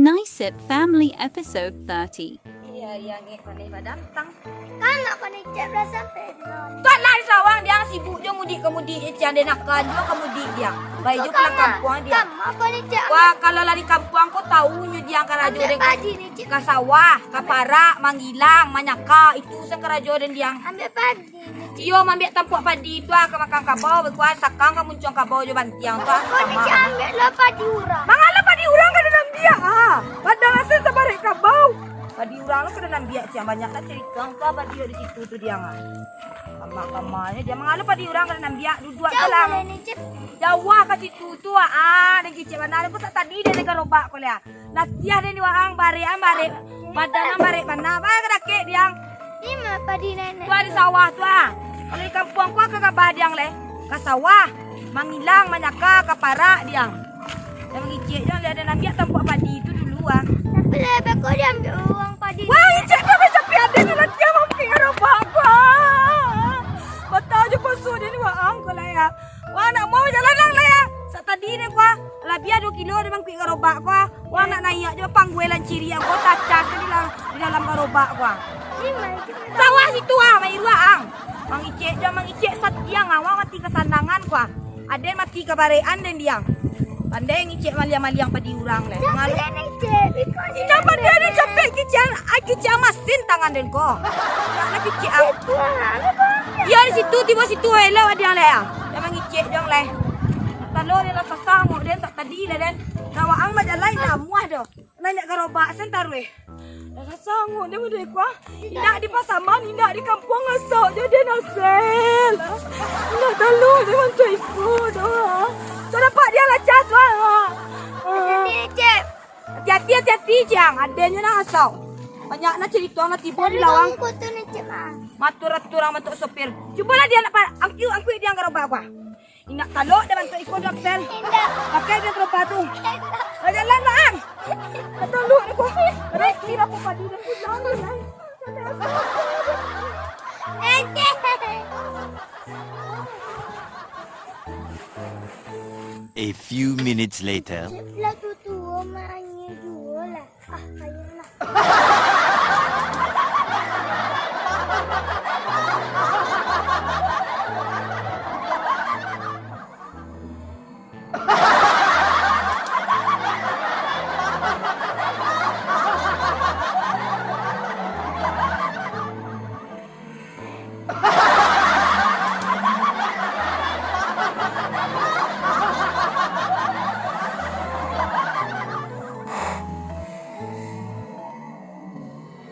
Nicep Family Episode 30. Iya, yang panai padantang. Kan ako ni Cep dah sampai di sana. Tuan lah di sawang dia sibuk dia mudi dia dia nak juga kemudi dia. Baik juga lah kampung dia. Kamu ako ni Cep. Wah, kalau lari kampung kau tahu dia karajo Ambil den padi ni Cep. ke sawah, ke parak, manggilang, manyaka itu sang karajo den dia. Ambil padi ni Cep. Iyo ambil tampuk padi tu ke makan kabau berkuat sakang ke muncung kabau jo bantiang tu. Ako ni Cep ambil lah padi urang. Mangala padi urang ka dalam dia ah. Padang asal sabarek kabau. Padi urang lah ka dalam dia siang banyak lah cerita ka padi di situ tu dia ah. Kamar-kamarnya dia mangala padi urang ka dalam dia dua Jauh salam. lah ni Cep. Jawa ka situ tu ah dan kicik mana pun tak tadi dia dengan robak ko lia. Latiah dia ni waang bare badan bare mana ba ka dakek dia. Ni mah padi nenek. Tu di sawah tu ah. Kalau di kampung ku ka kabah dia le. Ka sawah, mangilang, manyaka, ka parak dia. Dia mengicik dia ada nabi tampuk padi itu dulu ah. Tapi lebih kau dia ambil uang padi. Wah, icik dia macam ada ni lah dia mampu robak ku. Betul je pasal dia ni waang ko lah ya. Wah nak mau jalan lang lah ya. Saat tadi ni ku lah biar 2 kilo dia mampu robak ku. Wah nak naik je pangguelan ciri aku tacas di dalam robak ku. Ni mah Cep. Sawah situ ah, mai ruang. Mangicik sat diang awak mati kesandangan ku. Ada mati kebarean dan diang. Pandai ngicik maliang-maliang padi urang le. Tapi ni Cep. Siapa dia ni capek kicik masin tangan den ko. Nak kicik ah. Tuan, Ya di situ tiba situ hello dia le ah. Dia mangicik jong le. Talo dia lah sasangu den sak tadi le den. Kawaang majalai lah muah do. Nanya ke robak sentar we. Dah sangu dia mudai ku. Indak di pasaman, indak di kampung asal je dia nasel. Nak talo dia macam ikut dah. So dapat dia lah cat wah. ni Cep. Hati-hati jang, adanya nak asal. Banyak nak cerita nak tiba di lawang. Aku tu ni Cep ah. Matur-aturang untuk sopir. Cubalah dia nak angku dia angkat robak aku. Ingat talok dia bantu ikut dokter. Indah. Pakai dia robak tu. Jalan bang. Talok aku. Reki aku padi dia pun jalan. A few minutes later. Lah